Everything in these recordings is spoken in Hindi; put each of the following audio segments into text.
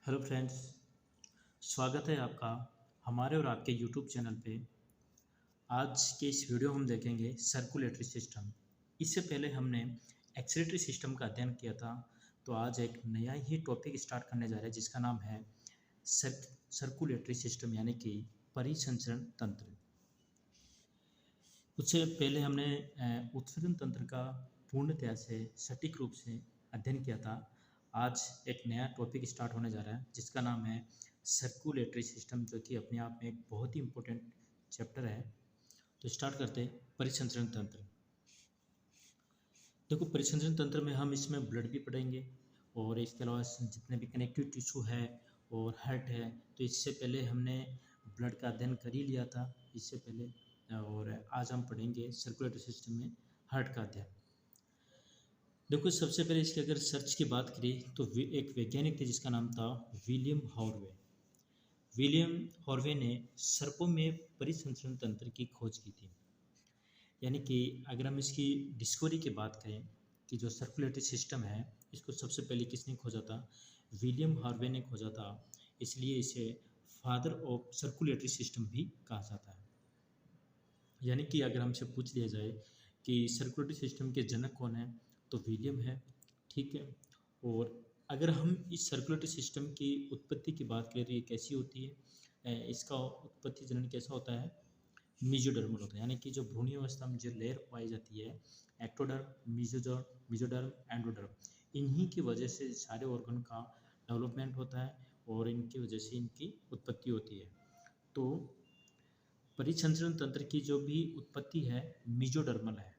हेलो फ्रेंड्स, स्वागत है आपका हमारे और आपके यूट्यूब चैनल पे। आज के इस वीडियो हम देखेंगे सर्कुलेटरी सिस्टम। इससे पहले हमने एक्सक्रीटरी सिस्टम का अध्ययन किया था। तो आज एक नया ही टॉपिक स्टार्ट करने जा रहे हैं जिसका नाम है सर्कुलेटरी सिस्टम यानी कि परिसंचरण तंत्र। उससे पहले हमने उत्सर्जन तंत्र का पूर्णतया से सटीक रूप से अध्ययन किया था। आज एक नया टॉपिक स्टार्ट होने जा रहा है जिसका नाम है सर्कुलेटरी सिस्टम, जो कि अपने आप में एक बहुत ही इम्पोर्टेंट चैप्टर है। तो स्टार्ट करते हैं परिसंचरण तंत्र। देखो, परिसंचरण तंत्र में हम इसमें ब्लड भी पढ़ेंगे और इसके अलावा जितने भी कनेक्टिव टिश्यू है और हार्ट है। तो इससे पहले हमने ब्लड का अध्ययन कर ही लिया था इससे पहले, और आज हम पढ़ेंगे सर्कुलेटरी सिस्टम में हार्ट का अध्ययन। देखो, सबसे पहले इसकी अगर सर्च की बात करें तो एक वैज्ञानिक थे जिसका नाम था विलियम हॉर्वे। विलियम हॉर्वे ने सर्पों में परिसंचरण तंत्र की खोज की थी। यानी कि अगर हम इसकी डिस्कवरी की बात करें कि जो सर्कुलेटरी सिस्टम है इसको सबसे पहले किसने खोजा था? विलियम हार्वे ने खोजा था। इसलिए इसे फादर ऑफ सर्कुलेटरी सिस्टम भी कहा जाता है। यानी कि अगर हमसे पूछ लिया जाए कि सर्कुलेटरी सिस्टम के जनक कौन है, तो विलियम है। ठीक है। और अगर हम इस सर्कुलेटरी सिस्टम की उत्पत्ति की बात करें तो ये कैसी होती है, इसका उत्पत्ति जनन कैसा होता है? मीजोडर्मल होता है। यानी कि जो भ्रूणीय अवस्था में जो लेयर पाई जाती है, एक्टोडर्म, मीजोडर्म, एंडोडर्म, इन्हीं की वजह से सारे ऑर्गन का डेवलपमेंट होता है और इनकी वजह से इनकी उत्पत्ति होती है। तो परिसंचरण तंत्र की जो भी उत्पत्ति है मीजोडर्मल है।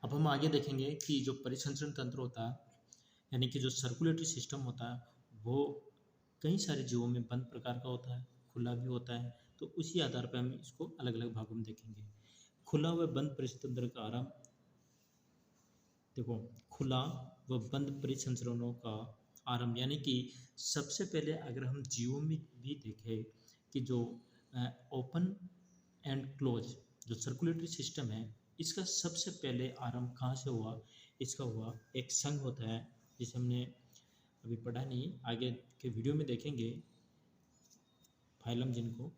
अब हम आगे देखेंगे कि जो परिसंचरण तंत्र होता है यानी कि जो सर्कुलेटरी सिस्टम होता है वो कई सारे जीवों में बंद प्रकार का होता है, खुला भी होता है। तो उसी आधार पर हम इसको अलग अलग भागों में देखेंगे। खुला व बंद परिसंचरण का आरंभ, देखो, खुला व बंद परिसंचरणों का आरंभ यानी कि सबसे पहले अगर हम जीवों में भी देखें कि जो ओपन एंड क्लोज जो सर्कुलेटरी सिस्टम है इसका सबसे पहले आरंभ कहाँ से हुआ? इसका हुआ एक संघ होता है जिसे हमने अभी पढ़ा नहीं, आगे के वीडियो में देखेंगे। फाइलम जिनको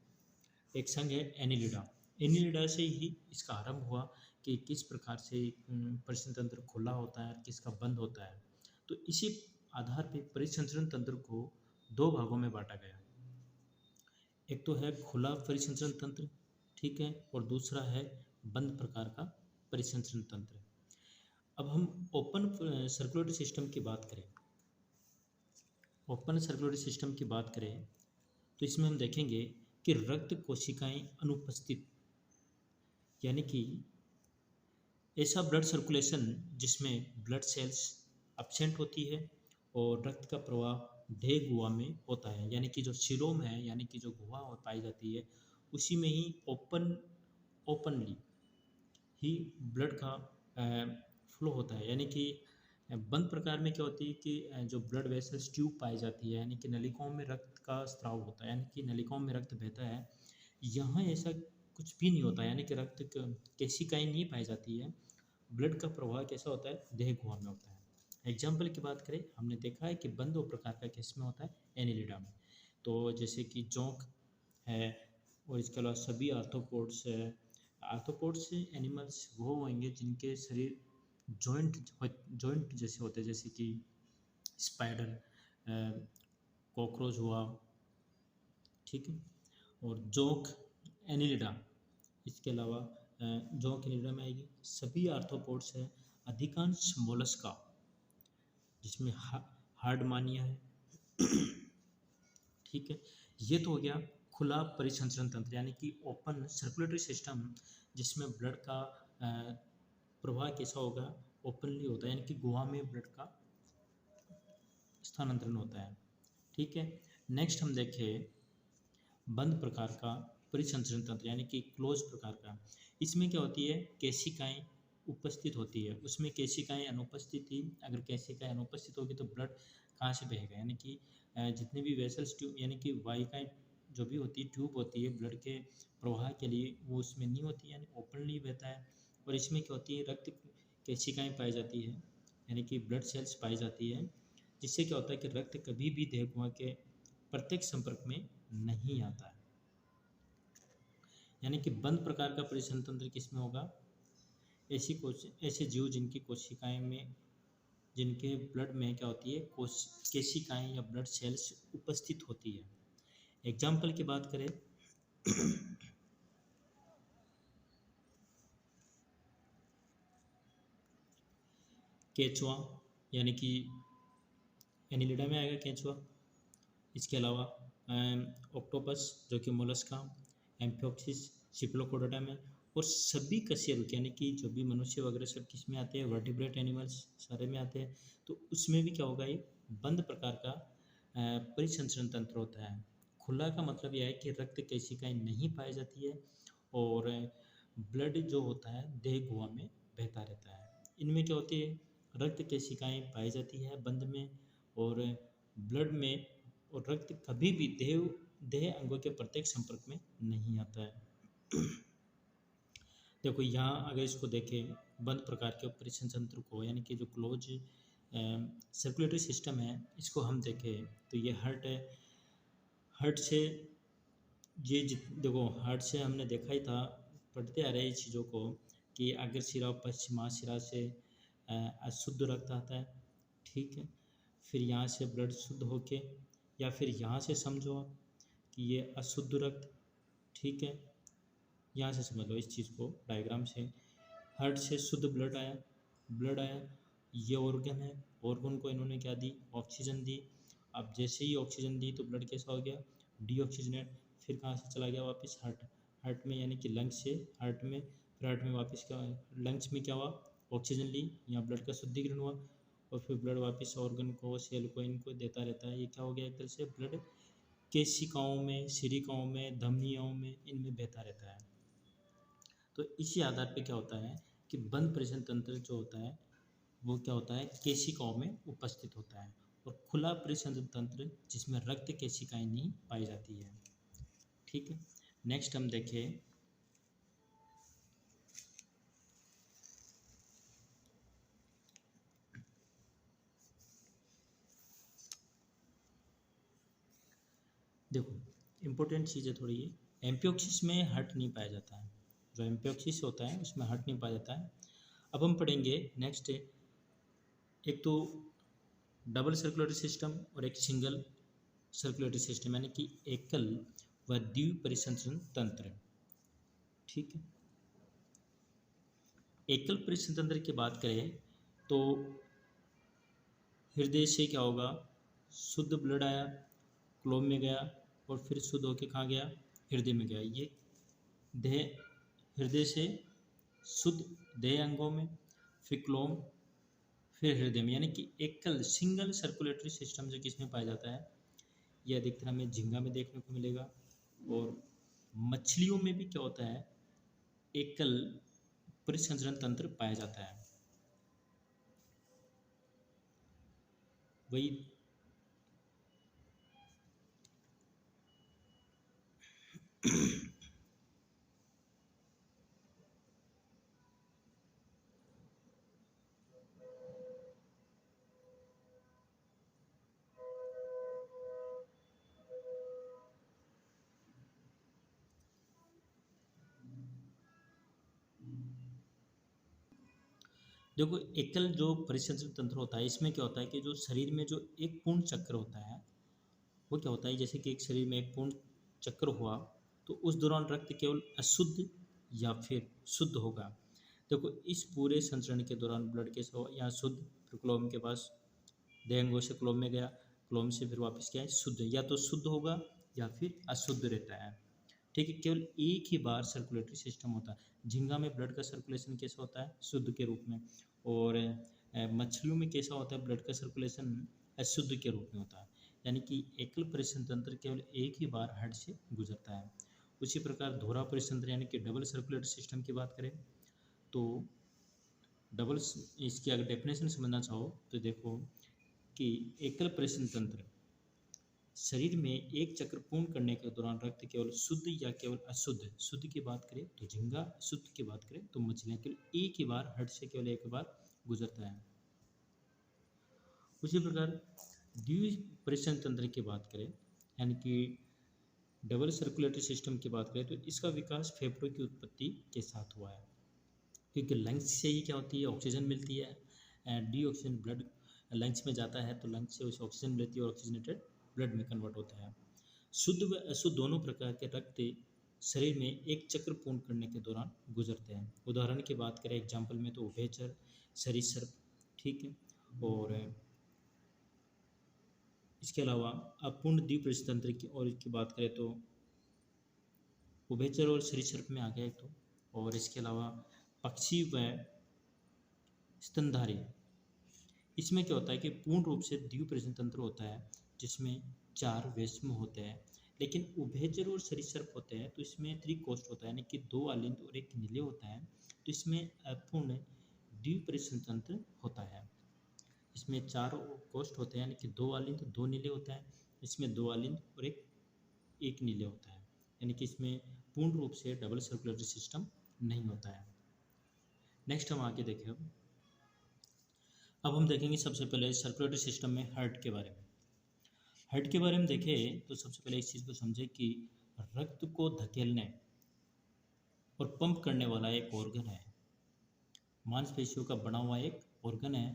एक संघ है एनिलिडा। एनिलिडा से ही इसका आरंभ हुआ कि किस प्रकार से परिसंचरण तंत्र खुला होता है और किसका बंद होता है। तो इसी आधार पर परिसंचरण तंत्र को दो भागों में बांटा गया। एक तो है खुला परिसंचरण तंत्र, ठीक है, और दूसरा है बंद प्रकार का परिसंचरण तंत्र। अब हम ओपन सर्कुलेटरी सिस्टम की बात करें, ओपन सर्कुलेटरी सिस्टम की बात करें तो इसमें हम देखेंगे कि रक्त कोशिकाएं अनुपस्थित, यानी कि ऐसा ब्लड सर्कुलेशन जिसमें ब्लड सेल्स एब्सेंट होती है और रक्त का प्रवाह ढे गुहा में होता है। यानी कि जो सीलोम है यानी कि जो गुहा पाई जाती है उसी में ही ओपनली ही ब्लड का फ्लो होता है। यानी कि बंद प्रकार में क्या होती है कि जो ब्लड वेसल्स ट्यूब पाई जाती है यानी कि नलिकाओं में रक्त का स्त्राव होता है, यानी कि नलिकाओं में रक्त बहता है। यहाँ ऐसा कुछ भी नहीं होता, यानी कि रक्त केशिकाएं नहीं पाई जाती है। ब्लड का प्रवाह कैसा होता है? देह गुहा में होता है। एग्जाम्पल की बात करें, हमने देखा है कि बंद दो प्रकार का किस में होता है? एनिलिडा में। तो जैसे कि जोंक है और इसके अलावा सभी आर्थ्रोपोड्स है। आर्थ्रोपोड्स एनिमल्स वो होंगे जिनके शरीर जॉइंट जैसे होते हैं, जैसे कि स्पाइडर, कॉकरोच हुआ, ठीक है। और जोंक, एनिलिडा, इसके अलावा जोंक एनिलिडा में आएगी। सभी आर्थ्रोपोड्स है, अधिकांश मोलस्का जिसमें हार्डमानिया है, ठीक है। ये तो हो गया खुला परिसंचरण तंत्र यानी कि ओपन सर्कुलेटरी सिस्टम, जिसमें ब्लड का प्रवाह कैसा होगा? ओपनली होता है, यानी कि गुहा में ब्लड का स्थानांतरण होता है, ठीक है। नेक्स्ट हम देखें बंद प्रकार का परिसंचरण तंत्र यानी कि क्लोज प्रकार का। इसमें क्या होती है? केशिकाएं उपस्थित होती है, उसमें केशिकाएं अनुपस्थित थी। अगर केशिकाएं अनुपस्थित होगी तो ब्लड कहाँ से बहेगा? यानी कि जितने भी वेसल्स ट्यूब यानी कि वाहिकाएं जो भी होती है, ट्यूब होती है ब्लड के प्रवाह के लिए, वो उसमें नहीं होती, यानी ओपनली बहता है। और इसमें क्या होती है? रक्त केशिकाएं पाई जाती है, यानी कि ब्लड सेल्स पाई जाती है जिससे क्या होता है कि रक्त कभी भी देह गुहा के प्रत्यक्ष संपर्क में नहीं आता है। यानी कि बंद प्रकार का परिसंचरण तंत्र किसमें होगा? ऐसे जीव जिनकी कोशिकाएं में, जिनके ब्लड में क्या होती है, केशिकाएं या ब्लड सेल्स उपस्थित होती है। एग्जाम्पल की बात करें केंचुआ, यानी कि एनिलिडा में आएगा केंचुआ। इसके अलावा ऑक्टोपस जो कि मोलस्का, एम्फियोक्सिस सिप्लोकोडोटा में, और सभी कशेरुक यानी कि जो भी मनुष्य वगैरह सब किस में आते हैं, वर्टिब्रेट एनिमल्स सारे में आते हैं। तो उसमें भी क्या होगा, ये बंद प्रकार का परिसंचरण तंत्र होता है। खुला का मतलब यह है कि रक्त केशिकाएं नहीं पाई जाती है और ब्लड जो होता है देह गुहा में बहता रहता है। इनमें क्या होती है, रक्त केशिकाएं पाई जाती है बंद में, और ब्लड में, और रक्त कभी भी देह अंगों के प्रत्यक्ष संपर्क में नहीं आता है। देखो यहाँ अगर इसको देखें बंद प्रकार के परिसंचरण तंत्र को, यानी कि जो क्लोज सर्कुलेटरी सिस्टम है, इसको हम देखें तो ये हार्ट है। हार्ट से देखो हार्ट से हमने देखा ही था, पढ़ते आ रहे हैं चीज़ों को, कि अगर शिरा पश्चिमा शिरा से अशुद्ध रक्त आता है, ठीक है, फिर यहाँ से ब्लड शुद्ध होके, या फिर यहाँ से समझो आप कि ये अशुद्ध रक्त, ठीक है, यहाँ से समझ लो इस चीज़ को डायग्राम से। हार्ट से शुद्ध ब्लड आया, ये ऑर्गन है, ऑर्गन को इन्होंने क्या दी, ऑक्सीजन दी। अब जैसे ही ऑक्सीजन दी तो ब्लड कैसा हो गया, डीऑक्सीजनेट। फिर कहाँ से चला गया वापस हार्ट में, यानी कि लंग्स से हार्ट में, फिर हार्ट में वापस क्या, लंग्स में क्या हुआ, ऑक्सीजन ली, यहाँ ब्लड का शुद्धिकरण हुआ, और फिर ब्लड वापस ऑर्गन को, सेल को, इनको देता रहता है। ये क्या हो गया, एक तरह से ब्लड केशिकाओं में, सिरिकाओं में, धमनियों में, इनमें बहता रहता है। तो इसी आधार पे क्या होता है कि बंद परिसंचरण तंत्र जो होता है वो क्या होता है, केशिकाओं में उपस्थित होता है, और खुला परिसंचरण तंत्र जिसमें रक्त केशिकाएं नहीं पाई जाती है। ठीक है, नेक्स्ट हम देखें देखो इम्पोर्टेंट चीज़ है थोड़ी ये, एम्फियोक्सिस में हार्ट नहीं पाया जाता है। जो एम्फियोक्सिस होता है उसमें हार्ट नहीं पाया जाता है। अब हम पढ़ेंगे नेक्स्ट, एक तो डबल सर्कुलेटरी सिस्टम और एक सिंगल सर्कुलेटरी सिस्टम, यानी कि एकल व द्विपरिसंचरण तंत्र। ठीक है, एकल परिसंचरण तंत्र की बात करें तो हृदय से क्या होगा, शुद्ध ब्लड आया, क्लोम में गया, और फिर शुद्ध होके कहाँ गया, हृदय में गया। ये देह, हृदय से शुद्ध देह अंगों में, फिर क्लोम, फिर हृदय में, यानी कि एकल सिंगल सर्कुलेटरी सिस्टम जो किसमें पाया जाता है, यह अधिकतर हमें झींगा में देखने को मिलेगा। और मछलियों में भी क्या होता है, एकल परिसंचरण तंत्र पाया जाता है। वही देखो एकल जो परिसंचरण तंत्र होता है, इसमें क्या होता है कि जो शरीर में जो एक पूर्ण चक्र होता है, वो क्या होता है, जैसे कि एक शरीर में एक पूर्ण चक्र हुआ तो उस दौरान रक्त केवल अशुद्ध या फिर शुद्ध होगा। देखो इस पूरे संचरण के दौरान ब्लड कैसा हो, यहाँ शुद्ध, फिर क्लोम के पास, देहंगों से क्लोम में गया, क्लोम से फिर वापस क्या है, शुद्ध, या तो शुद्ध होगा या फिर अशुद्ध रहता है। ठीक है, केवल एक ही बार सर्कुलेटरी सिस्टम होता है। झींगा में ब्लड का सर्कुलेशन कैसा होता है, शुद्ध के रूप में, और मछलियों में कैसा होता है, ब्लड का सर्कुलेशन अशुद्ध के रूप में होता है। यानी कि एकल परिसंचरण तंत्र केवल एक ही बार हार्ट से गुजरता है। उसी प्रकार दोहरा परिसंचरण यानी कि डबल सर्कुलेटरी सिस्टम की बात करें तो डबल, इसकी अगर डेफिनेशन समझना चाहो तो देखो कि एकल परिसंचरण तंत्र शरीर में एक चक्र पूर्ण करने के दौरान रक्त केवल शुद्ध या केवल अशुद्ध, शुद्ध की बात करें तो झींगा, शुद्ध की बात करें तो मछलियाँ, केवल एक ही बार हार्ट से केवल एक बार गुजरता है। उसी प्रकार द्विपरिश्रन तंत्र की बात करें यानी कि डबल सर्कुलेटरी सिस्टम की बात करें तो इसका विकास फेफड़ों की उत्पत्ति के साथ हुआ है, क्योंकि लंग्स से ही क्या होती है ऑक्सीजन मिलती है, डी ऑक्सीजन ब्लड लंग्स में जाता है तो लंग्स से उसे ऑक्सीजन मिलती है और ऑक्सीजनेटेड ब्लड में कन्वर्ट होता है। शुद्ध व अशुद्ध दोनों प्रकार के रक्त शरीर में एक चक्र पूर्ण करने के दौरान गुजरते हैं। उदाहरण की बात करें एग्जाम्पल में तो उभयचर, सरीसृप, ठीक है। और इसके अलावा अपूर्ण द्विपरिश्रन तंत्र की और इसकी बात करें तो उभयचर और सरीसृप में आ गया एक तो, और इसके अलावा पक्षी व स्तनधारी, इसमें क्या होता है कि पूर्ण रूप से द्विपरिश्रन तंत्र होता है जिसमें 4 वेश्म होते हैं, लेकिन उभयचर और सरीसृप होते हैं तो इसमें त्रिकोष्ठ होता है यानी कि 2 अलिंद और 1 निलय होता है, तो इसमें अपूर्ण द्विपरिश्रन तंत्र होता है। इसमें 4 कोष्ठ होते हैं यानी कि 2 अलिंद 2 निलय होता है, इसमें 2 अलिंद और एक निलय होता है, यानी कि इसमें पूर्ण रूप से डबल सर्कुलेटरी सिस्टम नहीं होता है। नेक्स्ट हम आगे देखें। अब हम देखेंगे सबसे पहले सर्कुलेटरी सिस्टम में हार्ट के बारे में। हार्ट के बारे में देखें तो सबसे पहले इस चीज़ को समझें कि रक्त को धकेलने और पंप करने वाला एक ऑर्गन है, मांसपेशियों का बना हुआ एक ऑर्गन है।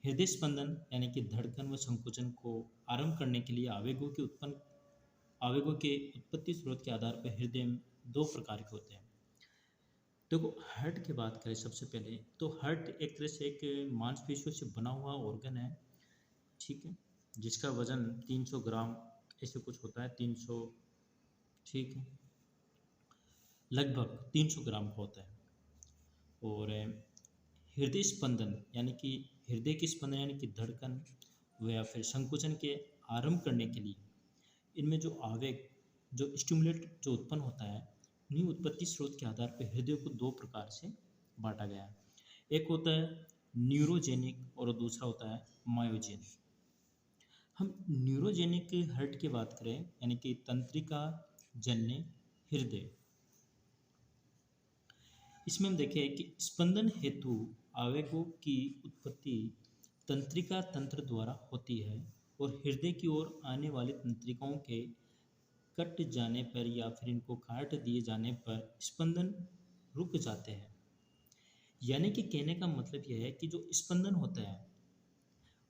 हृदय स्पंदन यानी कि धड़कन व संकुचन को आरंभ करने के लिए आवेगों के उत्पत्ति स्रोत के आधार पर हृदय में 2 प्रकार के होते हैं। देखो हार्ट की बात करें सबसे पहले तो हार्ट एक तरह से एक मांसपेशियों से बना हुआ ऑर्गन है, ठीक है, जिसका वजन 300 ग्राम ऐसे कुछ होता है, 300, ठीक है, लगभग 300 ग्राम का होता है। और हृदय स्पंदन यानी कि हृदय की स्पंदन यानी कि धड़कन व या फिर संकुचन के आरंभ करने के लिए इनमें जो आवेग जो स्टिमुलेट जो उत्पन्न होता है, न्यू उत्पत्ति स्रोत के आधार पर हृदय को 2 प्रकार से बांटा गया है। एक होता है न्यूरोजेनिक और दूसरा होता है मायोजेनिक। हम न्यूरोजेनिक हार्ट की बात करें यानी कि तंत्रिका जन्य हृदय, इसमें हम देखें कि स्पंदन हेतु आवेगों की उत्पत्ति तंत्रिका तंत्र द्वारा होती है और हृदय की ओर आने वाली तंत्रिकाओं के कट जाने पर या फिर इनको काट दिए जाने पर स्पंदन रुक जाते हैं। यानी कि कहने का मतलब यह है कि जो स्पंदन होता है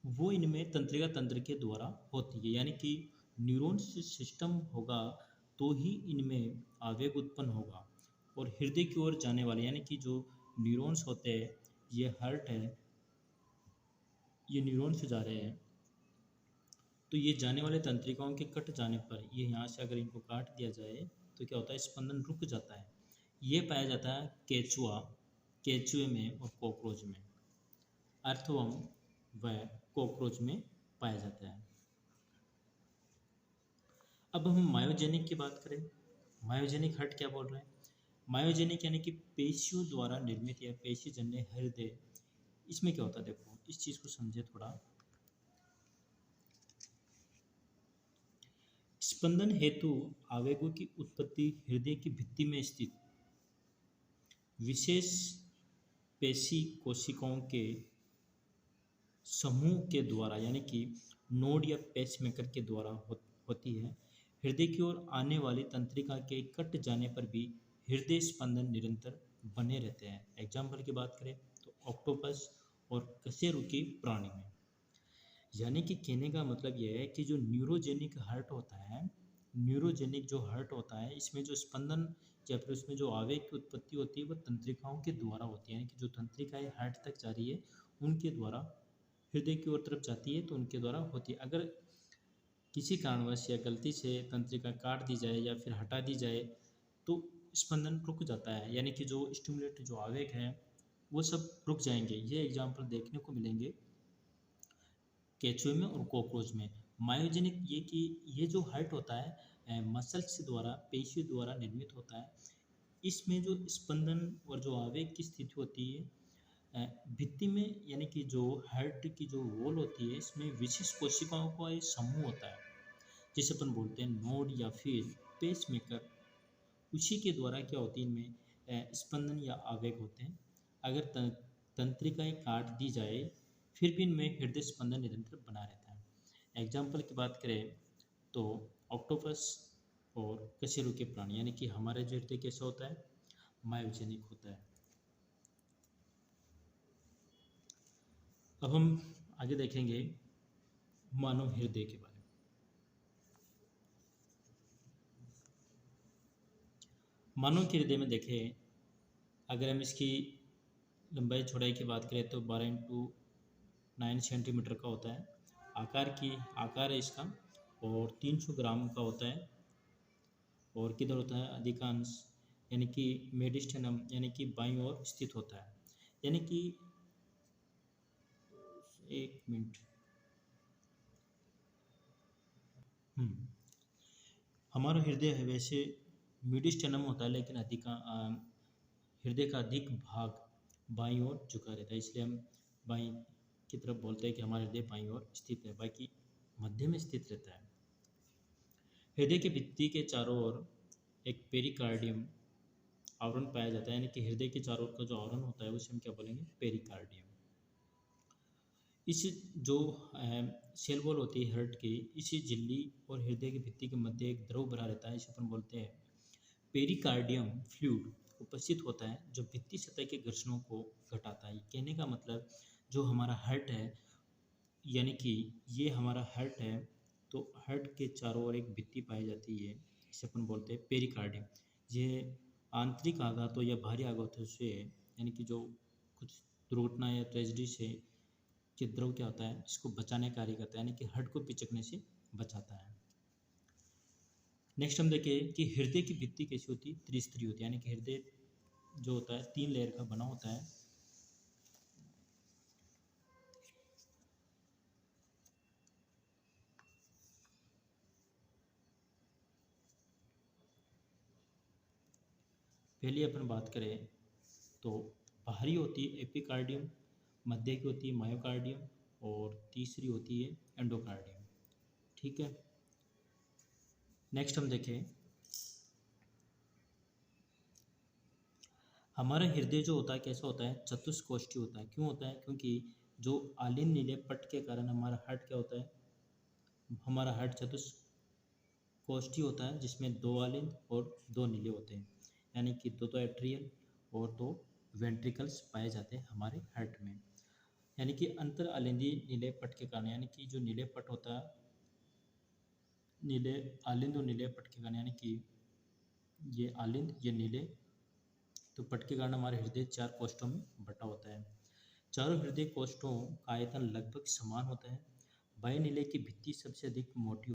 वो इनमें तंत्रिका तंत्र के द्वारा होती है, यानी कि न्यूरॉन सिस्टम होगा तो ही इनमें आवेग उत्पन्न होगा। और हृदय की ओर जाने वाले यानी कि जो न्यूरॉन्स होते हैं, ये हार्ट है, ये न्यूरॉन्स जा रहे हैं तो ये जाने वाले तंत्रिकाओं के कट जाने पर ये यहाँ से अगर इनको काट दिया जाए तो क्या होता है, स्पंदन रुक जाता है। ये पाया जाता है केचुए में और कॉकरोच में, अर्थवर्म व कॉकरोच में पाया जाता है। अब हम मायोजेनिक की बात करें। मायोजेनिक हार्ट क्या बोल रहे हैं? मायोजेनिक यानी कि पेशियों द्वारा निर्मित या पेशीजन्य हृदय। इसमें क्या होता है, देखो इस चीज़ को समझे थोड़ा। स्पंदन हेतु आवेगों की उत्पत्ति हृदय की भित्ति में स्थित विशेष पेशी कोशिकाओं के समूह के द्वारा यानी कि नोड या पेसमेकर के द्वारा होती है। हृदय की ओर आने वाली तंत्रिका के कट जाने पर भी हृदय स्पंदन निरंतर बने रहते हैं। एग्जाम्पल की बात करें तो ऑक्टोपस और कशेरुकी प्राणी में। यानी कि कहने का मतलब यह है कि जो न्यूरोजेनिक हार्ट होता है, न्यूरोजेनिक जो हार्ट होता है, इसमें जो स्पंदन या फिर उसमें जो आवेग की उत्पत्ति होती है वो तंत्रिकाओं के द्वारा होती है, यानी कि जो तंत्रिकाएं हार्ट तक जा रही है उनके द्वारा हृदय की ओर तरफ जाती है तो उनके द्वारा होती है। अगर किसी कारणवश या गलती से तंत्रिका काट दी जाए या फिर हटा दी जाए तो स्पंदन रुक जाता है, यानी कि जो स्टिमुलेट जो आवेग हैं वो सब रुक जाएंगे। ये एग्जाम्पल देखने को मिलेंगे केचुए में और कॉकरोच में। मायोजेनिक ये कि ये जो हार्ट होता है मसल्स द्वारा पेशियों द्वारा निर्मित होता है। इसमें जो स्पंदन और जो आवेग की स्थिति होती है भित्ति में, यानी कि जो हार्ट की जो वॉल होती है इसमें विशिष्ट कोशिकाओं का एक समूह होता है जिसे अपन बोलते हैं नोड या फिर पेसमेकर। उसी के द्वारा क्या होती है, इनमें स्पंदन या आवेग होते हैं। अगर तंत्रिकाएं काट दी जाए फिर भी इनमें हृदय स्पंदन निरंतर बना रहता है। एग्जाम्पल की बात करें तो ऑक्टोपस और कशेरुकी प्राणी, यानी कि हमारा जो हृदय कैसा होता है, मायोजेनिक होता है। अब हम आगे देखेंगे मानव हृदय के बारे में। मानव के हृदय में देखें, अगर हम इसकी लंबाई चौड़ाई की बात करें तो 12 × 9 सेंटीमीटर का होता है। आकार है इसका, और 300 ग्राम का होता है। और किधर होता है अधिकांश, यानी कि मेडिस्टेनम, यानी कि बाईं ओर स्थित होता है। यानी कि एक मिनट, हमारा हृदय है वैसे मेडिस्टेनम होता है, लेकिन हृदय का अधिक भाग बाईं ओर झुका रहता है, इसलिए हम बाईं की तरफ बोलते हैं कि हमारा हृदय बाईं ओर स्थित है, बाकी मध्य में स्थित रहता है। हृदय की भित्ति के चारों ओर एक पेरिकार्डियम आवरण पाया जाता है, यानी कि हृदय के चारों ओर का जो आवरण होता है उसे हम क्या बोलेंगे, पेरिकार्डियम। इस जो सेल वॉल होती है हार्ट की, इसी झिल्ली और हृदय की भित्ति के मध्य एक द्रव भरा रहता है, इसे अपन बोलते हैं पेरिकार्डियम फ्लूइड उपस्थित होता है, जो भित्ति सतह के घर्षणों को घटाता है। कहने का मतलब जो हमारा हार्ट है, यानी कि ये हमारा हार्ट है, तो हार्ट के चारों ओर एक भित्ति पाई जाती है, इसे अपन बोलते हैं पेरिकार्डियम। ये आंतरिक आघातों या बाहरी आघातों से, यानी कि जो कुछ दुर्घटना या ट्रेजिडी से कि द्रव क्या होता है, इसको बचाने का कार्य करता है, यानी कि हार्ट को पिचकने से बचाता है। नेक्स्ट हम देखें कि हृदय की भित्ति कैसी होती है, त्रिस्तरीय होती है, यानी कि हृदय जो होता है 3 लेयर का बना होता है। पहले अपन बात करें तो बाहरी होती है एपिकार्डियम, मध्य की होती है मायोकार्डियम, और तीसरी होती है एंडोकार्डियम। ठीक है, नेक्स्ट हम देखें हमारा हृदय जो होता है कैसा होता है, चतुष्कोष्ठी होता है। क्यों होता है, क्योंकि जो आलिंद नीले पट के कारण हमारा हार्ट क्या होता है, हमारा हार्ट चतुष्कोष्ठी होता है, जिसमें 2 आलिंद और 2 नीले होते हैं, यानी कि 2 तो एट्रियल और 2 वेंट्रिकल्स पाए जाते हैं हमारे हार्ट में। यानी कि अंतर आलिंदी नीले पट के कारण, यानी कि जो नीले पट होता है, नीले आलिंद और नीले पट के कारण, यानी कि ये आलिंद ये नीले, तो पट के कारण हमारे हृदय 4 कोष्ठों में बटा होता है। चारों हृदय कोष्ठों का आयतन लगभग समान होता है। बाएं नीले की भित्ति सबसे अधिक मोटी